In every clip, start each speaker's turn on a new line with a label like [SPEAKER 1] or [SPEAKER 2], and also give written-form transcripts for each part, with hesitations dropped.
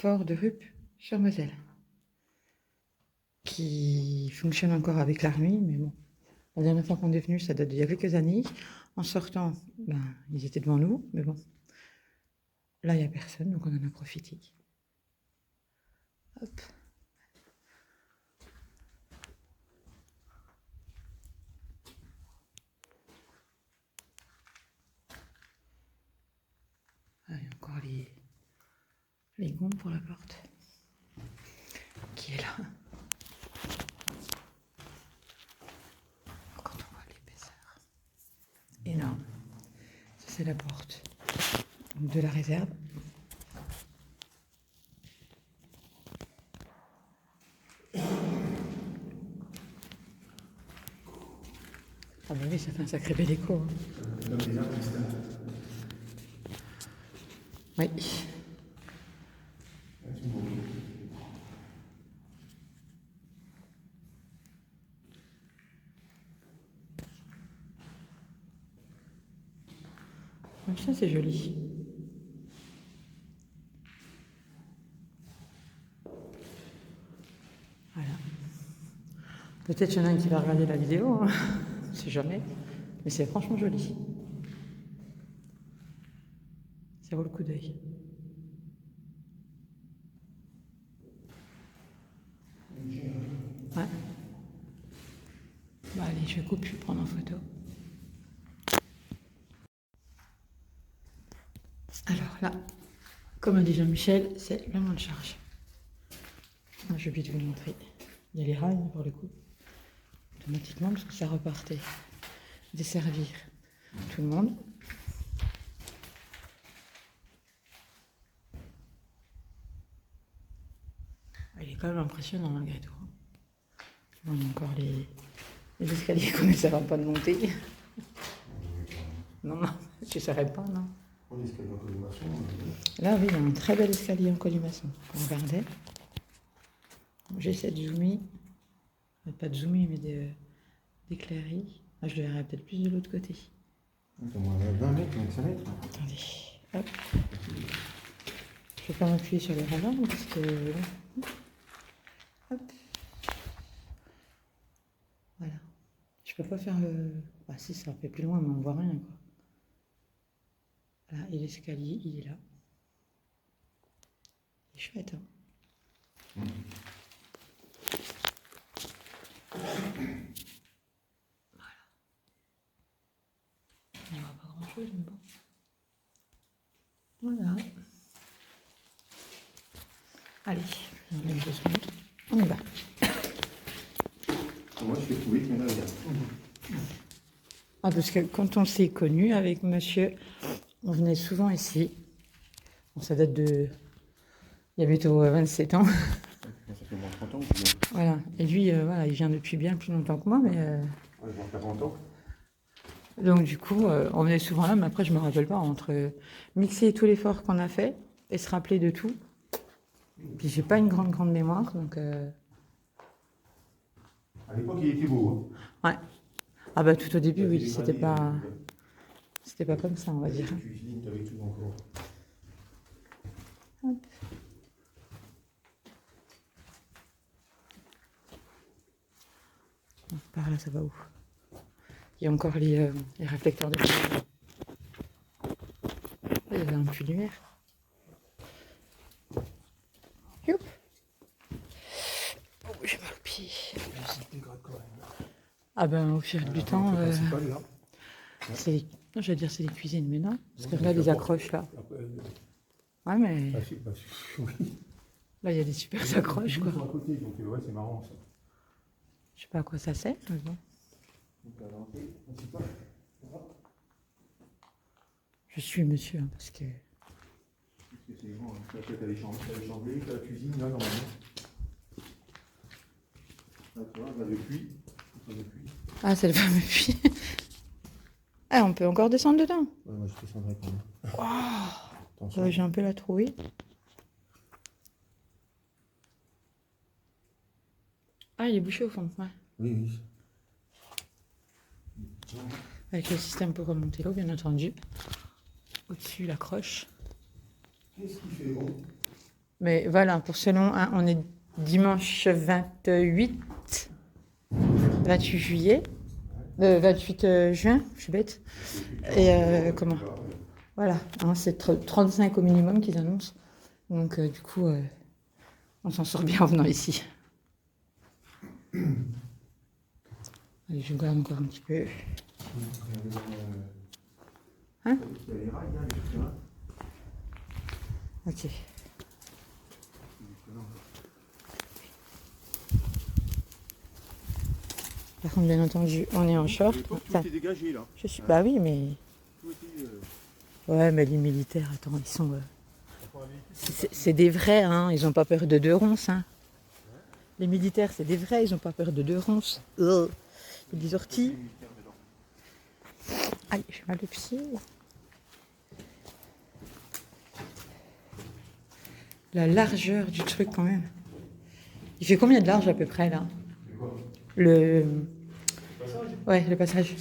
[SPEAKER 1] fort de Rupp sur Moselle, qui fonctionne encore avec la nuit, mais bon. La dernière fois qu'on est venu, ça date d'il y a quelques années. En sortant, ils étaient devant nous, mais bon. Là, il n'y a personne, donc on en a profité. Hop. Ah, il y a encore les gonds pour la porte, qui est là. Quand on voit l'épaisseur. Énorme. Ça, c'est la porte de la réserve. Ah bah oui, ça fait un sacré bel écho. Hein. Oui. Ça, c'est joli. Voilà. Peut-être qu'il y en a un qui va regarder la vidéo, hein. On sait jamais. Mais c'est franchement joli. Ça vaut le coup d'œil. Ouais. Bah allez, je coupe, je vais prendre en photo. Alors là, comme a dit Jean-Michel, c'est le moins de charge. Moi, j'ai oublié de vous le montrer. Il y a les rails pour le coup. Automatiquement, parce que ça repartait. Desservir tout le monde. Il est quand même impressionnant malgré tout. On a encore les escaliers qu'on n'essaiera pas de monter. Non, tu ne saurais pas, non.
[SPEAKER 2] L'escalier en colimaçon.
[SPEAKER 1] Là, oui, il y a un très bel escalier en colimaçon. On regardait. J'essaie de zoomer. Pas de zoomer, mais d'éclairer. Ah, je le verrai peut-être plus de l'autre côté.
[SPEAKER 2] C'est moins 20 mètres, 25 mètres.
[SPEAKER 1] Attendez. Hop. Je vais pas m'appuyer sur le radar parce que... Hop. Voilà. Je peux pas faire le... Ah si, ça fait plus loin, mais on voit rien, quoi. Voilà, et l'escalier, il est là. Il est chouette, hein. Voilà. On voit pas grand-chose, mais bon. Voilà. Allez, on met 2 secondes. On y va.
[SPEAKER 2] Moi, je fais tout vite, mais là, regarde.
[SPEAKER 1] Ah, parce que quand on s'est connus avec monsieur, on venait souvent ici. Bon, ça date de... Il y a bientôt 27 ans.
[SPEAKER 2] Ça fait moins de 30 ans.
[SPEAKER 1] Voilà. Et lui, voilà, il vient depuis bien plus longtemps que moi, mais...
[SPEAKER 2] On va voir 40 ans.
[SPEAKER 1] Donc du coup, on venait souvent là, mais après, je me rappelle pas, entre mixer tout l'effort qu'on a fait et se rappeler de tout. Puis j'ai pas une grande mémoire, donc...
[SPEAKER 2] À l'époque, il était beau.
[SPEAKER 1] Hein. Ouais. Ah bah tout au début, oui, c'était pas comme ça, on va dire.
[SPEAKER 2] Cuisine, t'avais tout encore.
[SPEAKER 1] Hop. Par là, ça va où? Il y a encore les réflecteurs de lumière. Il y avait un puits de lumière. Youp. Oh, j'ai mal au pied. Ah ben au fil du temps, c'est... Non, j'allais dire c'est les cuisines, mais non. Parce que là, les accroches là. Ouais, mais... Là, il y a des super accroches, quoi.
[SPEAKER 2] À côté, donc ouais, c'est marrant, ça.
[SPEAKER 1] Je sais pas à quoi ça sert, mais bon. Je suis monsieur, hein, parce que...
[SPEAKER 2] C'est bon, t'as les chambres, t'as la cuisine, là, normalement. Là, tu vois, là, le puits.
[SPEAKER 1] Ah, c'est le fameux puits. Ah, on peut encore descendre dedans.
[SPEAKER 2] Ouais, moi, je descendrai quand même.
[SPEAKER 1] Oh, j'ai un peu la trouille. Ah, il est bouché au fond, ouais.
[SPEAKER 2] Oui.
[SPEAKER 1] Avec le système pour remonter l'eau, bien entendu. Au-dessus, l'accroche.
[SPEAKER 2] Qu'est-ce qu'il fait, gros?
[SPEAKER 1] Mais voilà, pour selon, hein, on est dimanche 28 juillet, 28 juin, je suis bête. Et comment? Voilà, hein, c'est 35 au minimum qu'ils annoncent. Donc du coup, on s'en sort bien en venant ici. Allez, je garde encore un petit peu. Hein? Ok. Par contre, bien entendu, on est en short.
[SPEAKER 2] Tout est dégagé là.
[SPEAKER 1] Je suis... Bah oui, mais...
[SPEAKER 2] Tout était,
[SPEAKER 1] Ouais, mais les militaires, attends, ils sont... C'est des vrais, hein. Ils n'ont pas peur de deux ronces, hein. Les militaires, c'est des vrais, ils n'ont pas peur de deux ronces. Et des orties. Aïe, j'ai mal au pied. La largeur du truc, quand même. Il fait combien de large, à peu près, là? Le passage? Ouais, le passage.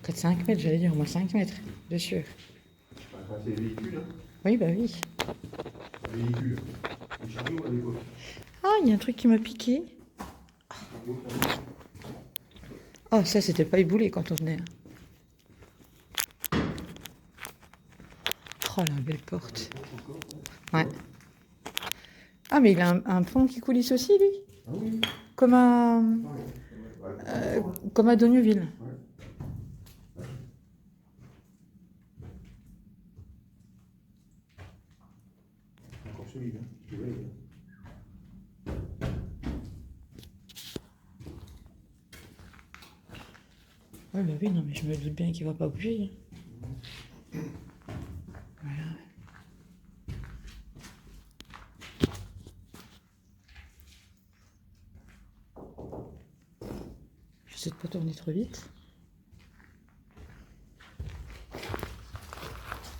[SPEAKER 1] 4-5 mètres, j'allais dire, au moins 5 mètres, bien sûr.
[SPEAKER 2] c'est les véhicules, hein.
[SPEAKER 1] Oui, bah oui.
[SPEAKER 2] Les véhicules. Les chariots à l'époque.
[SPEAKER 1] Ah, il y a un truc qui m'a piqué. Oh, ça, c'était pas éboulé quand on venait. Oh, la belle porte. Ouais. Ah, mais il a un pont qui coulisse aussi, lui.
[SPEAKER 2] Ah oui.
[SPEAKER 1] Comme à Dogneuville.
[SPEAKER 2] Encore solide, hein. Tu vois,
[SPEAKER 1] Ouais, bah oui, non, mais je me doute bien qu'il va pas bouger. Voilà. J'essaie de pas tourner trop vite.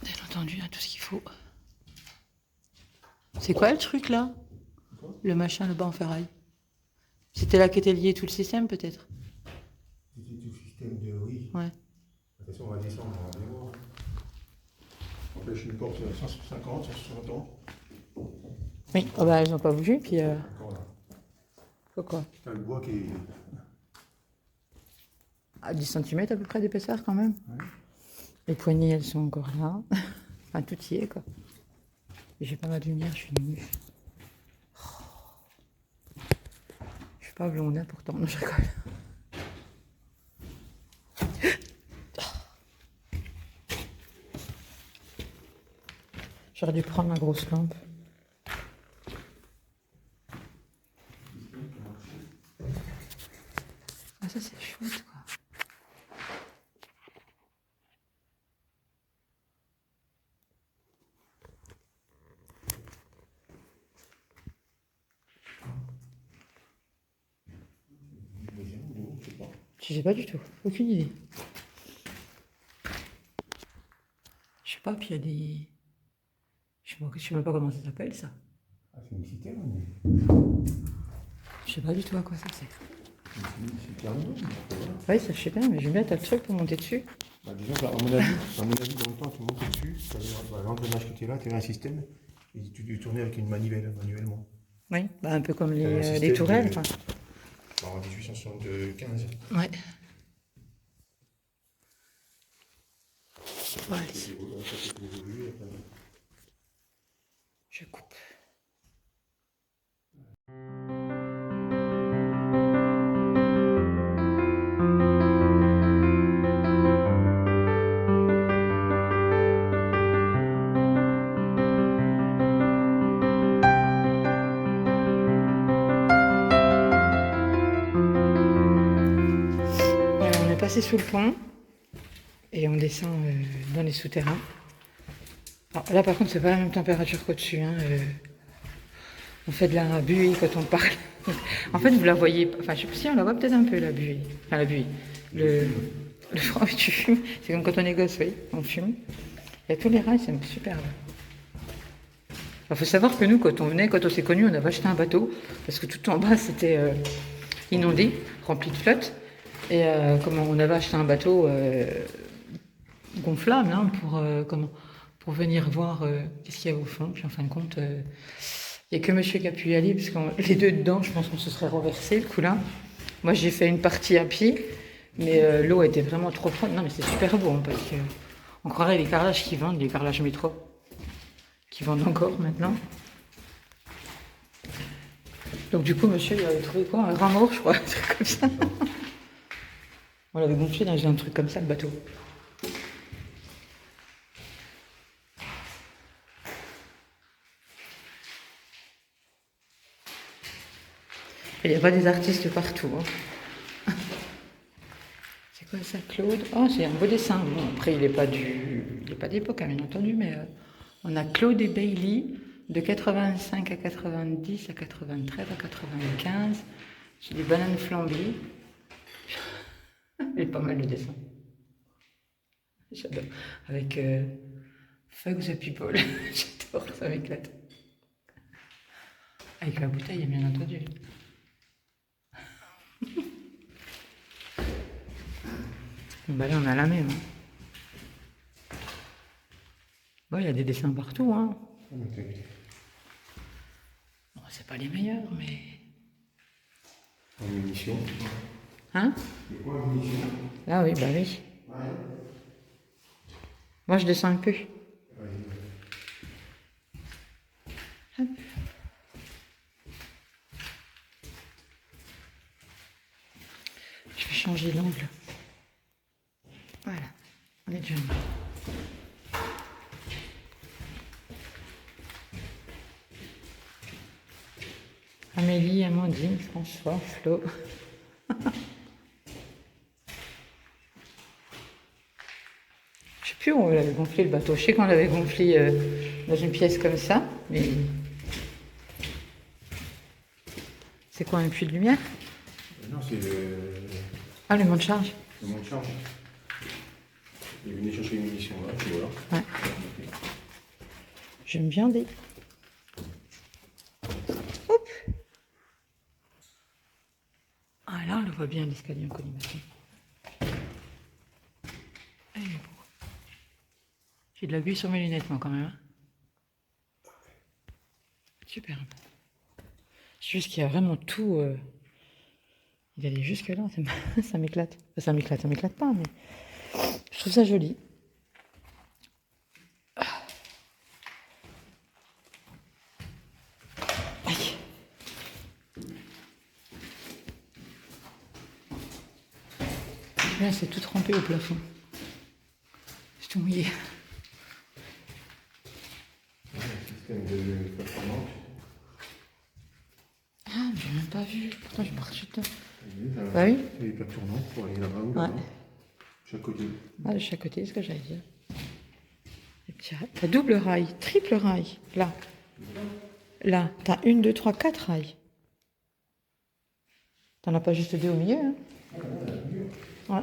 [SPEAKER 1] Bien entendu, il y a tout ce qu'il faut. C'est quoi le truc là? Le machin là-bas en ferraille. C'était là qu'était lié tout le système peut-être?
[SPEAKER 2] c'était tout le système de oui.
[SPEAKER 1] Ouais.
[SPEAKER 2] De toute façon, on va descendre, on va bien voir. On pêche une porte à 150, 160 ans.
[SPEAKER 1] Oui, oh bah elles ont pas bougé, puis
[SPEAKER 2] Encore là.
[SPEAKER 1] pourquoi?
[SPEAKER 2] T'as le bois qui est.
[SPEAKER 1] À 10 cm à peu près d'épaisseur quand même.
[SPEAKER 2] Ouais.
[SPEAKER 1] Les poignées elles sont encore là. Enfin tout y est quoi. Et j'ai pas ma lumière, je suis nue. Oh. Je suis pas blonde pourtant, non je rigole. J'aurais dû prendre ma grosse lampe. Ah ça c'est chouette quoi. Je sais pas du tout, aucune idée. Je sais pas, puis il y a des... Je sais même pas comment ça s'appelle ça.
[SPEAKER 2] Ah, c'est une citerne.
[SPEAKER 1] Je sais pas du tout à quoi ça sert.
[SPEAKER 2] C'est une citerne d'eau.
[SPEAKER 1] Oui, ça je sais bien, mais je vais mettre un truc pour monter dessus.
[SPEAKER 2] Bah, disons qu'à mon avis, dans le temps, tu montais dessus, tu avais l'engrenage qui était là, tu avais un système, et tu tournais avec une manivelle, manuellement.
[SPEAKER 1] Oui, bah un peu comme
[SPEAKER 2] T'avais un
[SPEAKER 1] les
[SPEAKER 2] système
[SPEAKER 1] tourelles.
[SPEAKER 2] de-
[SPEAKER 1] Enfin.
[SPEAKER 2] En 1875.
[SPEAKER 1] Ouais. Voilà. Je coupe. Voilà, on est passé sous le pont et on descend dans les souterrains. Alors, là par contre c'est pas la même température qu'au-dessus. Hein, on fait de la buée quand on parle. En fait vous la voyez, enfin je sais pas si on la voit peut-être un peu la buée. Enfin la buée. Le froid, tu fumes. C'est comme quand on est gosse, oui, on fume. Il y a tous les rails, c'est superbe. Il faut savoir que nous, quand on s'est connus, on avait acheté un bateau, parce que tout en bas, c'était inondé, rempli de flotte. Et comment on avait acheté un bateau gonflable, hein, pour venir voir qu'est-ce qu'il y a au fond. Puis en fin de compte, il n'y a que monsieur qui a pu y aller, parce que les deux dedans, je pense qu'on se serait renversé le coup là. Moi j'ai fait une partie à pied, mais l'eau était vraiment trop froide. Non mais c'est super beau, hein, parce que on croirait les carrelages qui vendent, les carrelages métro, qui vendent encore maintenant. Donc du coup, monsieur, il avait trouvé quoi? Un rameau, je crois, un truc comme ça. On l'avait gonflé dans un truc comme ça, le bateau. Il n'y a pas des artistes partout. Hein. C'est quoi ça, Claude? Oh, c'est un beau dessin. Bon, après, il n'est pas d'époque, hein, bien entendu, mais on a Claude et Bailey de 85 à 90 à 93 à 95. J'ai des bananes flambées. Il est pas mal le dessin. J'adore. Avec Fuck the People. J'adore, ça m'éclate. Avec la bouteille, bien entendu. Bah là, on a la même. Hein. Bon, il y a des dessins partout. Hein. Bon, c'est pas les meilleurs, mais...
[SPEAKER 2] En munition.
[SPEAKER 1] Hein?
[SPEAKER 2] C'est quoi en munition?
[SPEAKER 1] Ah oui, bah oui.
[SPEAKER 2] Ouais.
[SPEAKER 1] Moi, je descends un peu.
[SPEAKER 2] Ouais.
[SPEAKER 1] Hop. Je vais changer l'angle. Voilà, on est déjà mieux. Amélie, Amandine, François, Flo. Je sais plus où on l'avait gonflé le bateau. Je sais qu'on l'avait gonflé dans une pièce comme ça, mais... C'est quoi, un puits de lumière?
[SPEAKER 2] Non, c'est le...
[SPEAKER 1] Ah, le monte charge.
[SPEAKER 2] Le monte charge. Il venait chercher une munition là, puis voilà.
[SPEAKER 1] Ouais. J'aime bien des... Hop. Ah là, on le voit bien, l'escalier en colimaçon. J'ai de la buée sur mes lunettes, moi, quand même. Hein. Superbe. C'est juste qu'il y a vraiment tout... Il allait jusque là, ça m'éclate. Enfin, ça m'éclate pas, mais... Je trouve ça joli. Aïe. Là, c'est tout trempé au plafond. C'est tout mouillé.
[SPEAKER 2] Système de performance.
[SPEAKER 1] Ah, j'ai même pas vu. Pourtant, je marche dedans.
[SPEAKER 2] Bah
[SPEAKER 1] oui.
[SPEAKER 2] C'est les plaques tournantes pour aller là-bas ou
[SPEAKER 1] Ouais.
[SPEAKER 2] là-bas. Chaque côté.
[SPEAKER 1] Ah, de chaque côté, c'est ce que j'allais dire. Les petits rails. T'as double rail, triple rail. Là. Là, t'as 1, 2, 3, 4 rails. T'en as pas juste 2 au milieu, hein? Ouais.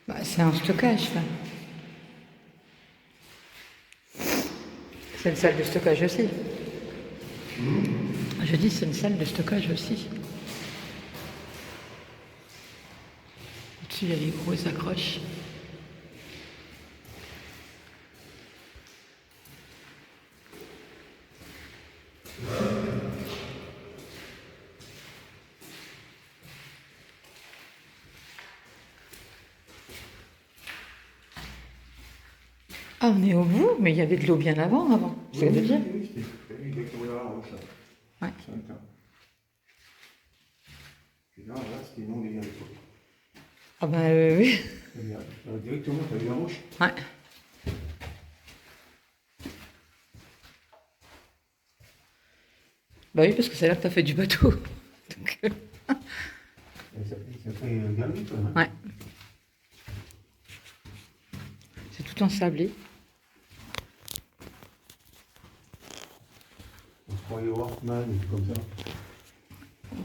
[SPEAKER 1] Bah, c'est un stockage, ça. C'est une salle de stockage aussi. Je dis, c'est une salle de stockage aussi. Au-dessus, il y a des grosses accroches. Ah, on est au bout, mais il y avait de l'eau bien avant. C'est de dire.
[SPEAKER 2] Oui, c'était exactement dans la roche là.
[SPEAKER 1] Ouais.
[SPEAKER 2] Ça va être là. Et là, c'était inondé à l'époque.
[SPEAKER 1] Ah bah oui.
[SPEAKER 2] Directement, t'as vu la roche?
[SPEAKER 1] Ouais. Bah oui, parce que c'est là que t'as fait du bateau. Donc,
[SPEAKER 2] Ça fait gagner quand même.
[SPEAKER 1] ouais. C'est tout ensablé.
[SPEAKER 2] On se croyait au Hartmann, et tout comme ça.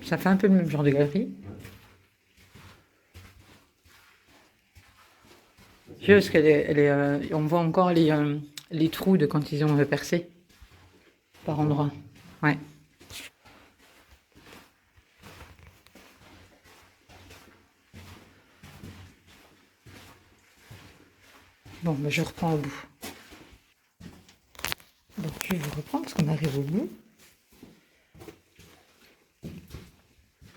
[SPEAKER 1] Ça fait un peu le même genre de galerie. vieux parce on voit encore les trous de quand ils ont percé par endroits. Ouais. Bon, ben je reprends au bout. Donc je vais reprendre parce qu'on arrive au bout.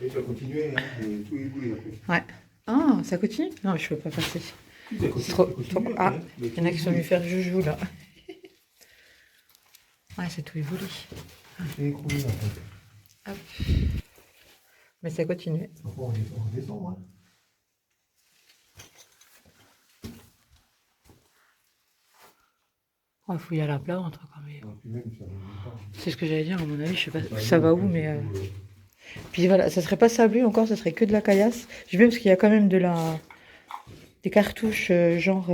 [SPEAKER 2] Et tu vas continuer, hein, et tout est boulé après.
[SPEAKER 1] Ouais. Ah, ça continue? Non, je peux pas passer. C'est trop. Ah, il y en a qui sont venus faire joujou là. Ouais, c'est tout évolué.
[SPEAKER 2] C'est écroulé en fait.
[SPEAKER 1] Hop. Mais ça continue.
[SPEAKER 2] Donc on redescend, hein.
[SPEAKER 1] Il faut y aller à plat entre quand même.
[SPEAKER 2] Et puis même, ça va pas.
[SPEAKER 1] C'est ce que j'allais dire, à mon avis, je sais pas ça va où, mais. Puis voilà, ça serait pas sablé encore, ça serait que de la caillasse. J'aime bien parce qu'il y a quand même des cartouches, genre.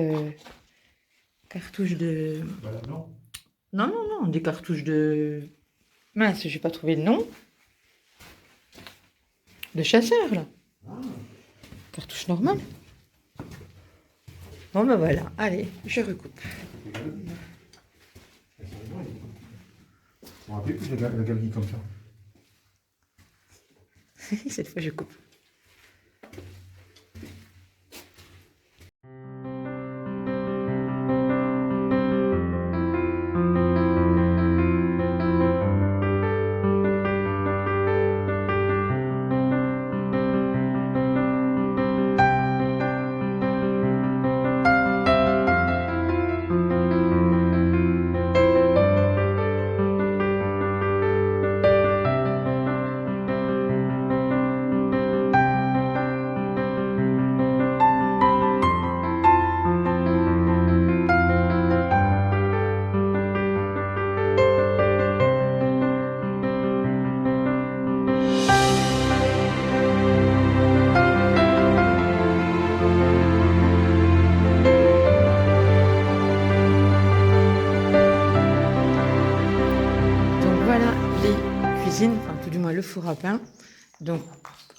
[SPEAKER 1] Cartouches de.
[SPEAKER 2] Voilà, non.
[SPEAKER 1] Non, des cartouches de. Mince, j'ai pas trouvé le nom. De chasseur, là.
[SPEAKER 2] Ah.
[SPEAKER 1] Cartouche normale. Bon, ben voilà, allez, je recoupe.
[SPEAKER 2] On rappelle plus la galerie comme ça.
[SPEAKER 1] Cette fois, je coupe. Enfin tout du moins le four à pain. Donc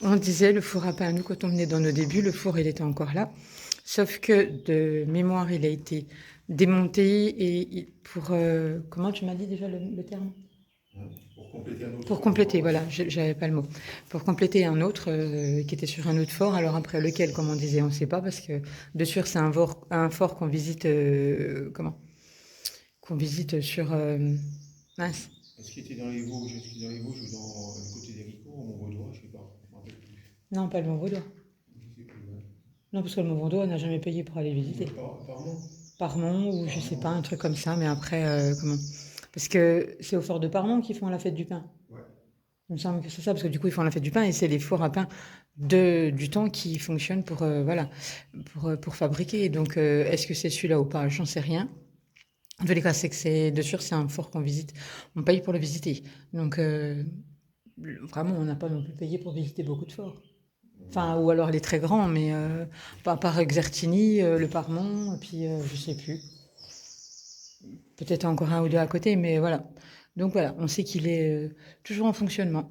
[SPEAKER 1] on disait le four à pain, nous quand on venait dans nos débuts, le four il était encore là. Sauf que de mémoire il a été démonté et pour... comment tu m'as dit déjà le terme?
[SPEAKER 2] Pour compléter un autre.
[SPEAKER 1] Pour compléter, voilà, j'avais pas le mot. Pour compléter un autre qui était sur un autre fort. Alors après lequel, comme on disait, on ne sait pas parce que de sûr c'est un fort qu'on visite... qu'on visite sur... mince.
[SPEAKER 2] Est-ce qu'il était dans les Vosges? Est-ce qu'il est dans les Vosges ou dans le côté des Ricours ou Montvaudois? Je ne sais pas. Je me rappelle plus.
[SPEAKER 1] Non, pas le Montvaudois.
[SPEAKER 2] Je sais plus, ouais.
[SPEAKER 1] Non, parce que le Montvaudois, on n'a jamais payé pour aller visiter.
[SPEAKER 2] Pardon?
[SPEAKER 1] Parmont ou je sais pas, un truc comme ça. Mais après, comment? Parce que c'est au fort de Parmont qu'ils font la fête du pain.
[SPEAKER 2] Ouais.
[SPEAKER 1] Il me semble que c'est ça, parce que du coup, ils font la fête du pain et c'est les fours à pain du temps qui fonctionnent pour, voilà, pour fabriquer. Donc, est-ce que c'est celui-là ou pas? J'en sais rien. En tous les cas, c'est que de sûr, c'est un fort qu'on visite. On paye pour le visiter. Donc, vraiment, on n'a pas non plus payé pour visiter beaucoup de forts. Enfin, ou alors les très grands, mais pas par Exertigny, le Parmont, et puis je sais plus. Peut-être encore un ou deux à côté, mais voilà. Donc voilà, on sait qu'il est toujours en fonctionnement.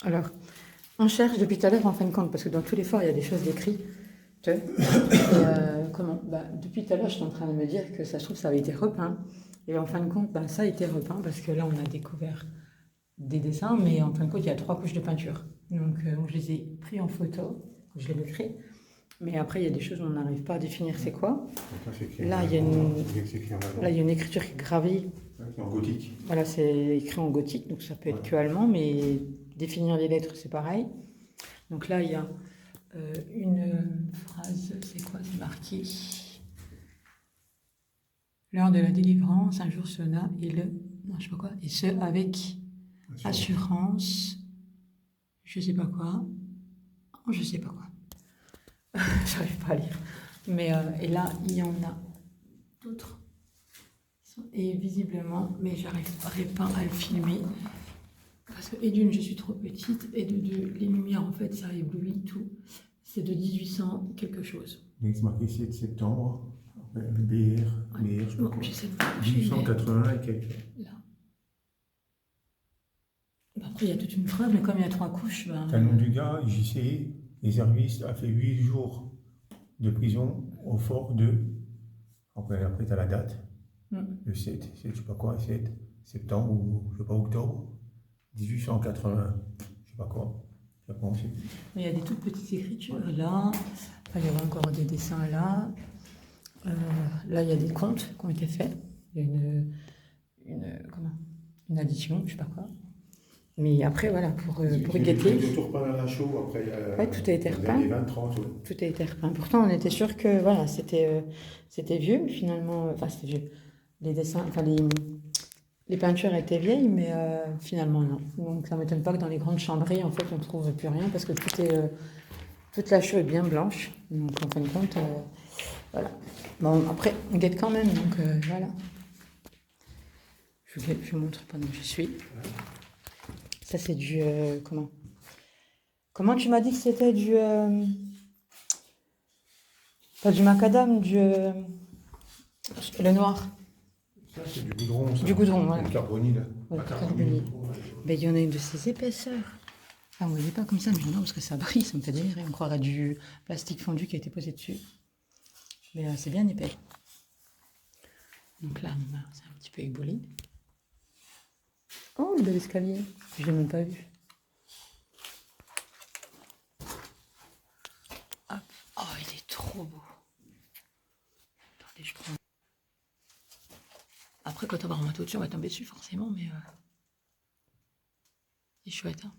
[SPEAKER 1] Alors, on cherche depuis tout à l'heure en fin de compte, parce que dans tous les forts, il y a des choses décrites. Comment depuis tout à l'heure, je suis en train de me dire que ça se trouve, ça avait été repeint. Et en fin de compte, ça a été repeint, parce que là, on a découvert des dessins, mais en fin de compte, il y a 3 couches de peinture. Donc, je les ai pris en photo, je les mettrai. Mais après, il y a des choses où on n'arrive pas à définir c'est quoi. Là, il y a une écriture qui est gravée.
[SPEAKER 2] En gothique.
[SPEAKER 1] Voilà, c'est écrit en gothique, donc ça peut être que allemand, mais définir les lettres, c'est pareil. Donc là, il y a une phrase, c'est quoi? C'est marqué. Lors de la délivrance, un jour sonna et je sais pas quoi, et ce avec assurance, je sais pas quoi, j'arrive pas à lire. Mais et là, il y en a d'autres. Et visiblement, mais j'arrive pas à le filmer. Parce que, et d'une, je suis trop petite, et de deux, les lumières, en fait, ça éblouit tout. C'est de 1800 quelque chose.
[SPEAKER 2] Donc c'est marqué 7 septembre. Après, BR, je sais pas
[SPEAKER 1] Bon,
[SPEAKER 2] quoi.
[SPEAKER 1] j'essaie de marcher,
[SPEAKER 2] 1881 et quelques.
[SPEAKER 1] mais là. Bah, après, il y a toute une phrase, mais comme il y a 3 couches, ben.
[SPEAKER 2] T'as le nom du gars, JC, réserviste, a fait 8 jours de prison au fort de. Après t'as la date, le 7, je sais pas quoi, 7 septembre ou je sais pas, octobre 1880, je sais pas quoi. Je sais pas, on sait plus.
[SPEAKER 1] Il y a des toutes petites écritures là. Enfin, il y avait encore des dessins là. Là, il y a des comptes qui ont été faits. Il y a une addition, je sais pas quoi. Mais après, voilà, pour guetter.
[SPEAKER 2] Le tour peint à la chaux après.
[SPEAKER 1] Ouais, tout a été repeint.
[SPEAKER 2] Les 20, 30, ouais.
[SPEAKER 1] Tout a été repeint. Pourtant, on était sûr que voilà, c'était vieux, finalement. Enfin, c'était vieux. Les dessins, enfin, les peintures étaient vieilles, mais finalement, non. Donc, ça ne m'étonne pas que dans les grandes chambreries, en fait, on ne trouve plus rien parce que toute la chaux est bien blanche. Donc, en fin de compte, voilà. Bon, après, on guette quand même, donc voilà. Je vous montre pendant que je suis. Ça, c'est du... Comment tu m'as dit que c'était du... Pas du macadam, le noir.
[SPEAKER 2] Ça, c'est du goudron. Ça.
[SPEAKER 1] Du goudron, voilà.
[SPEAKER 2] Le carbonil, là.
[SPEAKER 1] Ouais,
[SPEAKER 2] Pas
[SPEAKER 1] le
[SPEAKER 2] carbonil.
[SPEAKER 1] Ben, il y en a une de ces épaisseurs. Ah, on ne voyait pas comme ça, mais non, parce que ça brille, ça me fait délirer. On croirait du plastique fondu qui a été posé dessus. Mais c'est bien épais. Donc là, c'est un petit peu éboli. Oh, le bel escalier. Je l'ai même pas vu. Hop. Oh, il est trop beau. Attendez, je prends. Après, quand on va remonter au-dessus, on va tomber dessus, forcément, mais... C'est chouette, hein.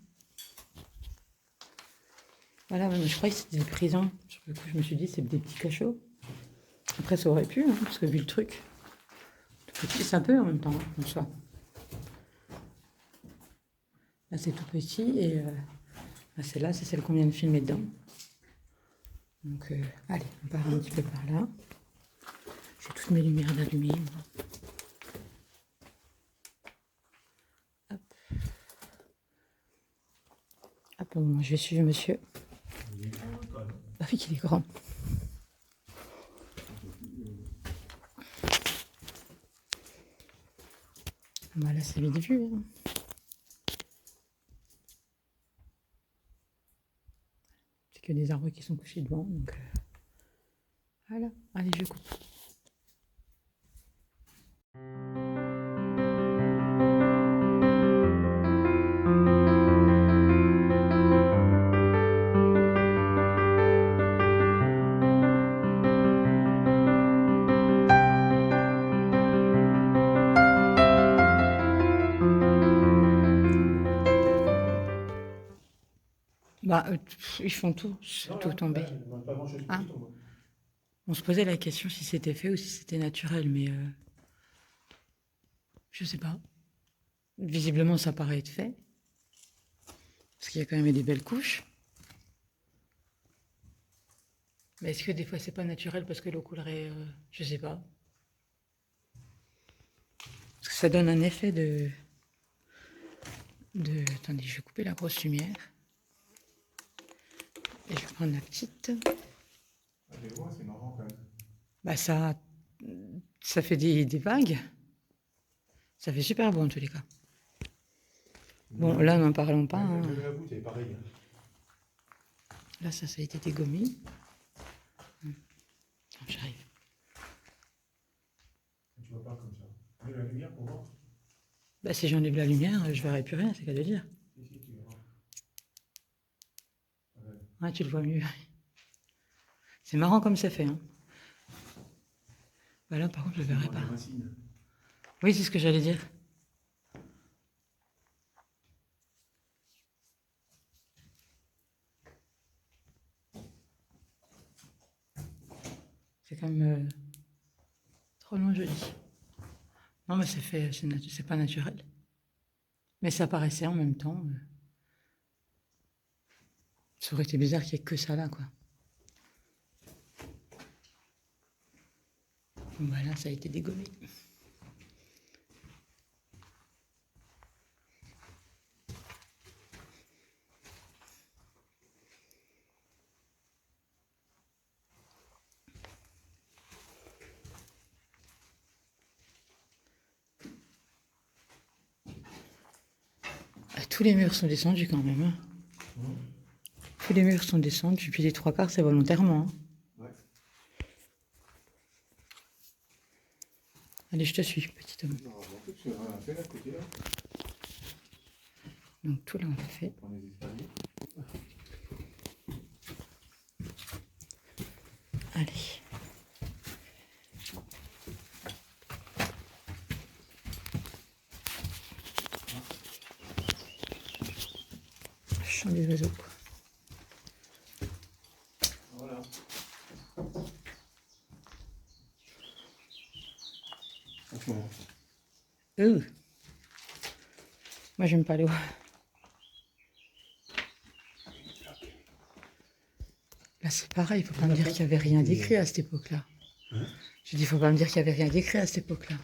[SPEAKER 1] Voilà, mais je croyais que c'était des prisons. Sur le coup, je me suis dit, c'est des petits cachots. Après, ça aurait pu, hein, parce que vu le truc, tout petit, c'est un peu en même temps, en soi. Là, c'est tout petit, et celle-là, c'est celle qu'on vient de filmer dedans. Donc, allez, on part un petit peu par là. J'ai toutes mes lumières d'allumées. Hop. Hop, bon, je vais suivre monsieur. Ah oui, qu'il est grand. Voilà, c'est vite vu. Hein. C'est que des arbres qui sont couchés devant. Donc, voilà. Allez, je coupe. Bah, ils font tout, tout tomber. Ah. On se posait la question si c'était fait ou si c'était naturel, mais je sais pas. Visiblement, ça paraît être fait. Parce qu'il y a quand même des belles couches. Mais est-ce que des fois, c'est pas naturel parce que l'eau coulerait, je sais pas. Parce que ça donne un effet de... Attendez, je vais couper la grosse lumière. Et je vais prendre la petite.
[SPEAKER 2] C'est marrant quand même.
[SPEAKER 1] Bah ça fait des vagues. Ça fait super beau en tous les cas. Bon, là, n'en parlons pas. Hein.
[SPEAKER 2] La voûte, c'est pareil.
[SPEAKER 1] Là, ça a été dégommé. J'arrive.
[SPEAKER 2] Tu vois pas comme ça. Mets la lumière pour voir.
[SPEAKER 1] Bah si j'enlève la lumière, je verrai plus rien, c'est qu'à de dire.
[SPEAKER 2] Ici, tu verras.
[SPEAKER 1] Ouais, tu le vois mieux. C'est marrant comme ça fait. Hein. Bah là, par contre, je le verrai pas. Oui, c'est ce que j'allais dire. C'est quand même trop loin joli. Non, mais c'est pas naturel. Mais ça paraissait en même temps. Ça aurait été bizarre qu'il n'y ait que ça là, quoi. Voilà, ça a été dégommé. tous les murs sont descendus quand même. Hein. Tous les murs sont descendus, puis les 3/4, c'est volontairement. Hein.
[SPEAKER 2] Ouais.
[SPEAKER 1] Allez, je te suis, petit homme.
[SPEAKER 2] Non, en fait, c'est rien à faire à côté, là.
[SPEAKER 1] Donc tout là, on l'a fait.
[SPEAKER 2] On les escaliers.
[SPEAKER 1] Allez. Chant des oiseaux, quoi.
[SPEAKER 2] Voilà. Franchement.
[SPEAKER 1] Moi, j'aime pas l'eau. Là, c'est pareil, il faut pas me dire qu'il y avait rien d'écrit à cette époque-là.
[SPEAKER 2] Hein?
[SPEAKER 1] Je dis, il faut pas me dire qu'il y avait rien d'écrit à cette époque-là.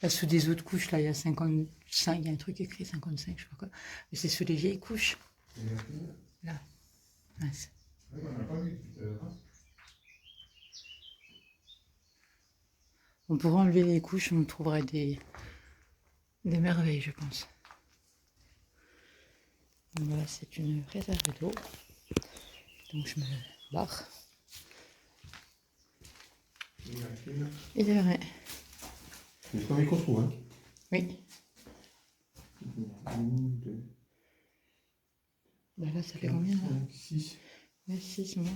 [SPEAKER 1] Là, sous des autres couches, là, il y a 55, il y a un truc écrit, 55, je sais pas quoi. Mais c'est sous les vieilles couches. Là. Mince.
[SPEAKER 2] Oui, on n'a pas vu tout à l'heure.
[SPEAKER 1] On pourrait enlever les couches, on trouverait des merveilles, je pense. Donc voilà, c'est une réserve d'eau. Donc je me barre. Il est vrai.
[SPEAKER 2] C'est le premier qu'on trouve, hein.
[SPEAKER 1] Oui. Bah là, ça fait combien là
[SPEAKER 2] 6.
[SPEAKER 1] Ouais, 6, moi.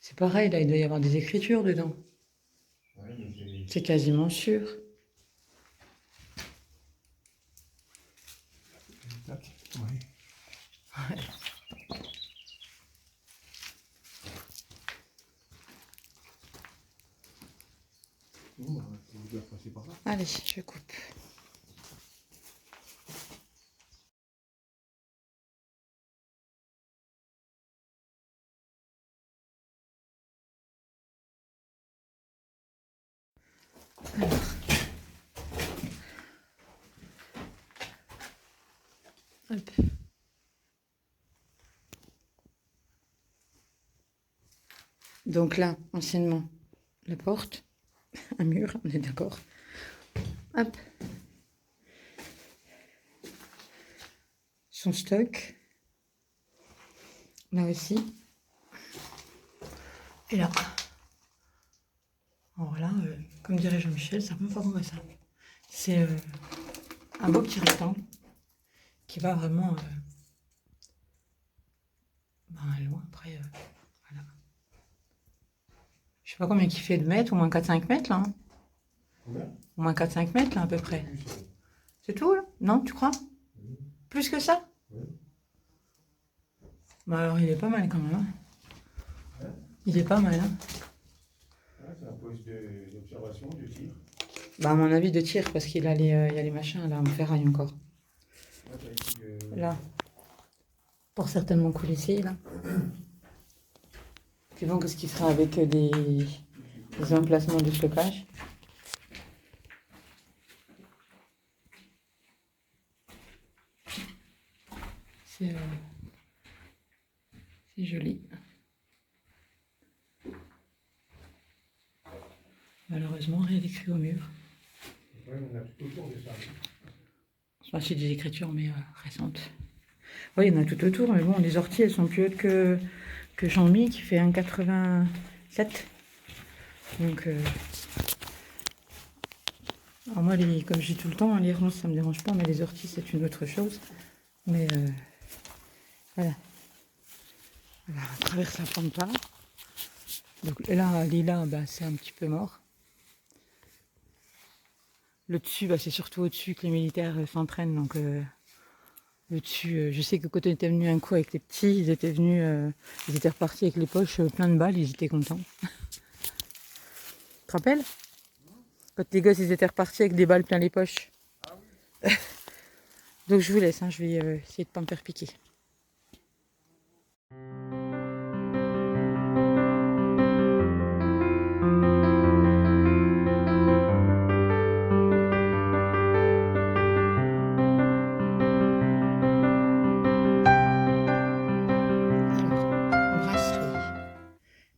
[SPEAKER 1] C'est pareil, là, il doit y avoir des écritures dedans.
[SPEAKER 2] Ouais, mais
[SPEAKER 1] C'est quasiment sûr.
[SPEAKER 2] tac. Ouais.
[SPEAKER 1] Ouais.
[SPEAKER 2] Bon, bah, on va passer par là.
[SPEAKER 1] Allez, je coupe. Alors. Hop. Donc là, anciennement, la porte, un mur, on est d'accord. Hop. Son stock. Là aussi. Et là. Alors là, comme dirait Jean-Michel, c'est un peu pas ça. C'est un beau petit rectangle qui va vraiment loin. Après, voilà. Je sais pas combien il fait de mètres, au moins 4-5 mètres là. Hein.
[SPEAKER 2] Combien?
[SPEAKER 1] Au moins 4-5 mètres là à peu près. C'est tout là? Non, tu crois? Plus que ça?
[SPEAKER 2] Oui.
[SPEAKER 1] Bah alors il est pas mal quand même. Hein. Il est pas mal. Hein.
[SPEAKER 2] C'est un poste d'observation, de tir.
[SPEAKER 1] Bah à mon avis de tir parce qu'il a il y a les machins là en ferraille encore. Là. Pour certainement coulisser là. Puis bon, qu'est-ce qu'il fera avec des emplacements de stockage? C'est joli. Malheureusement, rien d'écrit au mur.
[SPEAKER 2] Ouais, on a tout autour de ça.
[SPEAKER 1] Enfin, c'est des écritures, mais récentes. Oui, il y en a tout autour, mais bon, les orties, elles sont plus hautes que Jean-Mi, qui fait 1,87. Donc, alors moi, comme je dis tout le temps, les ronces, ça me dérange pas, mais les orties, c'est une autre chose. Mais voilà. Voilà, on traverse la pampa. Donc là, lilas, bah, c'est un petit peu mort. Le dessus, bah, c'est surtout au-dessus que les militaires s'entraînent. Donc le dessus, je sais que quand on était venu un coup avec les petits, ils étaient venus, ils étaient repartis avec les poches plein de balles, ils étaient contents. Tu te rappelles? Quand les gosses, ils étaient repartis avec des balles plein les poches. Ah oui. Donc je vous laisse, hein, je vais essayer de pas me faire piquer.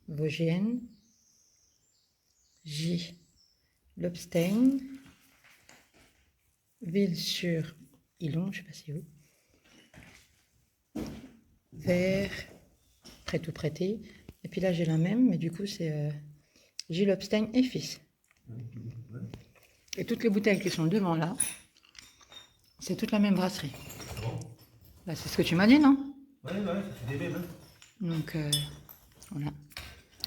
[SPEAKER 1] Vosgienne, J. Lobstein, Ville-sur-Illon, je sais pas si où. Vert, prêt tout prêté. Et puis là, j'ai la même, mais du coup, c'est Gilles Hopstein et fils. Et toutes les bouteilles qui sont devant là, c'est toute la même brasserie. Bah, c'est ce que tu m'as dit, non?
[SPEAKER 2] Ouais, ça fait des mêmes.
[SPEAKER 1] Donc, voilà.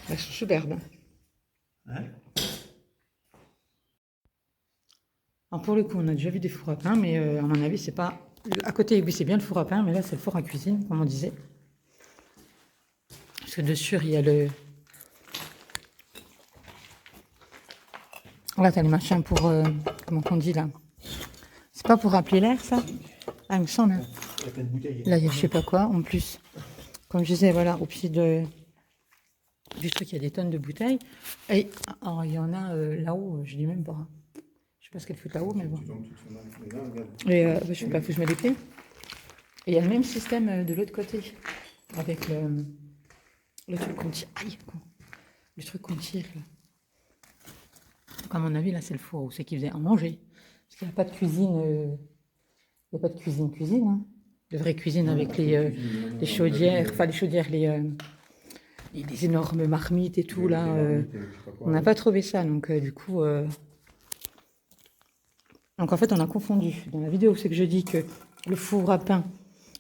[SPEAKER 1] Elles sont superbes.
[SPEAKER 2] Hein.
[SPEAKER 1] Alors pour le coup, on a déjà vu des fours à pain, mais à mon avis, c'est pas... À côté, oui, c'est bien le four à pain, mais là, c'est le four à cuisine, comme on disait. Parce que dessus, il y a le... Là, t'as les machins pour... comment qu'on dit, là? C'est pas pour rappeler l'air, ça? Ah, il me semble. Hein.
[SPEAKER 2] Il y a plein de bouteilles.
[SPEAKER 1] Là, il y a je sais pas quoi, en plus. Comme je disais, voilà, au pied du truc, il y a des tonnes de bouteilles. Et alors, il y en a là-haut, je dis même pas. Je sais pas ce qu'elle fout là-haut, mais bon. Et je sais pas, faut que je mette les pieds. Et il y a le même système de l'autre côté. Avec le truc qu'on tire. Aïe, le truc qu'on tire, là. Donc, à mon avis, là, c'est le four où c'est qu'ils faisaient à manger. Parce qu'il n'y a pas de cuisine. Il n'y a pas de cuisine. Hein. De vraie cuisine avec les chaudières. Enfin, les chaudières, les énormes marmites et tout, là. On n'a pas trouvé ça. Donc, du coup. Donc, en fait, on a confondu. Dans la vidéo, c'est que je dis que le four à pain,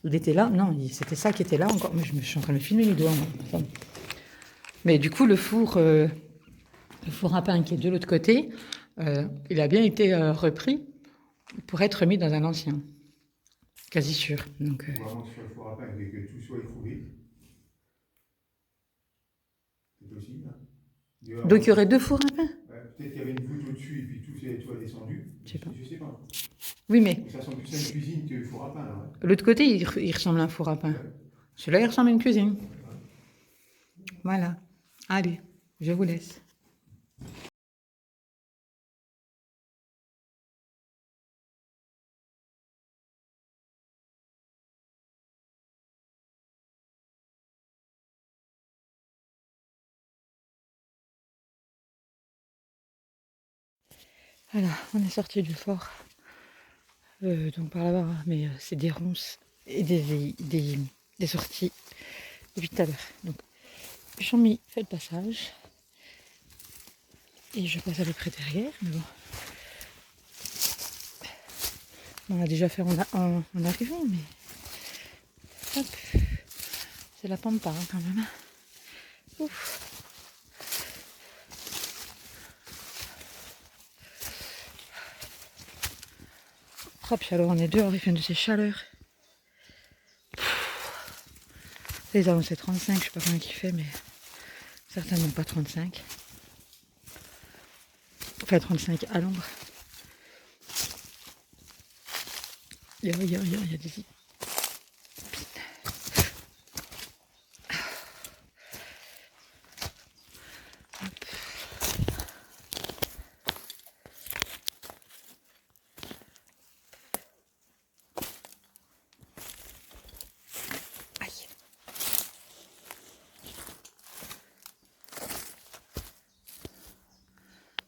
[SPEAKER 1] il était là. Non, c'était ça qui était là encore. Mais je suis en train de me filmer les doigts. Enfin. Mais du coup, le four à pain qui est de l'autre côté, il a bien été repris pour être mis dans un ancien. Quasi sûr. Donc,
[SPEAKER 2] Vraiment sur le four à pain et que tout soit écroué. C'est possible. Hein.
[SPEAKER 1] Donc, il y aurait deux fours à pain?
[SPEAKER 2] Peut-être qu'il y avait une voûte au-dessus et puis tout est descendu.
[SPEAKER 1] Je sais pas.
[SPEAKER 2] Je sais pas.
[SPEAKER 1] Oui, mais.
[SPEAKER 2] Ça ressemble plus à une cuisine que four à pain. Là, ouais.
[SPEAKER 1] L'autre côté, il ressemble à un four à pain. Ouais. Celui-là, il ressemble à une cuisine. Ouais. Voilà. Allez, je vous laisse. Voilà, on est sorti du fort. Donc par là-bas, mais c'est des ronces et des sorties depuis tout à l'heure. Donc Jean-Mi fait le passage. Et je passe à peu près derrière, mais bon. On l'a déjà fait en arrivant, mais. Hop. C'est la pampa hein, quand même. Ouf. Oh, puis alors on est dehors, il fait de ces chaleurs. Les hommes c'est 35, je sais pas combien il fait, mais certainement pas 35. Enfin 35 à l'ombre. Il y a des...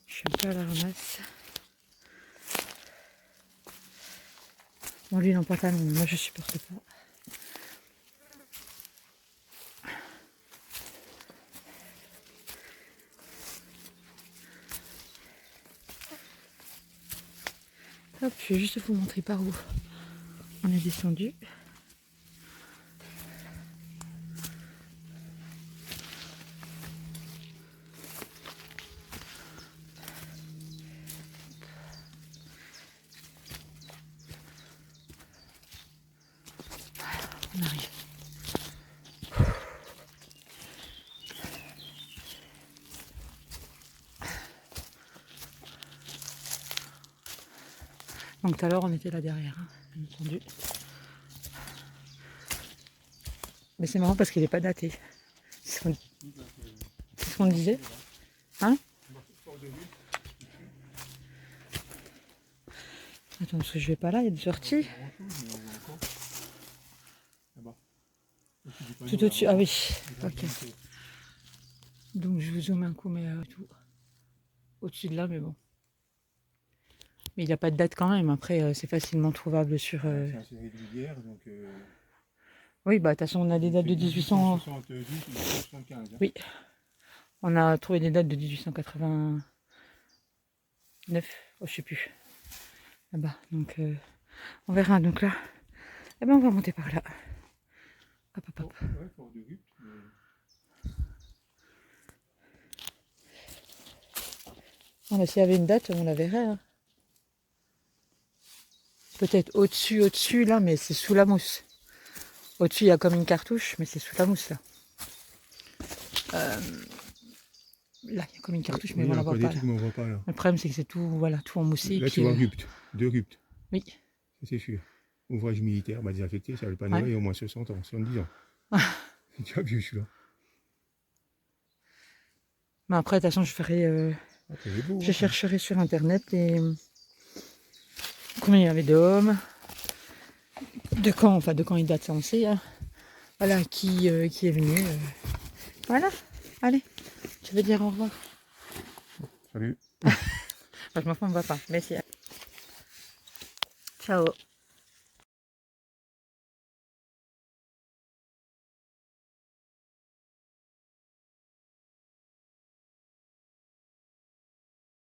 [SPEAKER 1] Je suis un peu à la ramasse. Bon, lui, il est en pantalon, moi je supporte pas. Hop, je vais juste vous montrer par où on est descendu. On arrive. Donc tout à l'heure on était là derrière, hein, bien entendu. Mais c'est marrant parce qu'il n'est pas daté. C'est ce qu'on disait. Hein? Attends, parce que je vais pas là, il y a des sorties. Tout au-dessus, ah oui, ok. Donc je vous zoome un coup, mais tout au-dessus de là, mais bon. Mais il n'y a pas de date quand même. Après, c'est facilement trouvable sur...
[SPEAKER 2] C'est assez régulière, donc...
[SPEAKER 1] Oui, bah de toute façon, on a des dates de 1800...
[SPEAKER 2] 1870 ou 1875. Hein.
[SPEAKER 1] Oui, on a trouvé des dates de 1889. Oh, je sais plus. Là-bas, donc on verra. Donc là, eh ben, on va monter par là. Hop, hop, hop.
[SPEAKER 2] Ouais, Fort de Rupt, mais...
[SPEAKER 1] Ah, bah, s'il y avait une date, on la verrait. Hein. Peut-être au-dessus, là, mais c'est sous la mousse. Au-dessus, il y a comme une cartouche, mais c'est sous la mousse, là. Là, il y a comme une cartouche, mais on la voit pas.
[SPEAKER 2] Mais on voit pas, là.
[SPEAKER 1] Le problème, c'est que c'est tout, voilà, tout en moussé.
[SPEAKER 2] Là,
[SPEAKER 1] puis,
[SPEAKER 2] tu vois Rupt, de Rupt.
[SPEAKER 1] Oui.
[SPEAKER 2] Ça, c'est sûr. Ouvrage militaire, bah, désaffecté, ça ne veut pas il y a au moins 60 ans, 70 ans. C'est déjà vieux, celui-là.
[SPEAKER 1] Mais après, de toute façon, je ferai... je chercherai sur Internet et... combien il y avait d'hommes, de quand il date, ça on sait. Hein. Voilà, qui est venu. Voilà, allez, tu veux dire au revoir?
[SPEAKER 2] Salut.
[SPEAKER 1] Je m'en fous, on ne va pas, mais si. Ciao.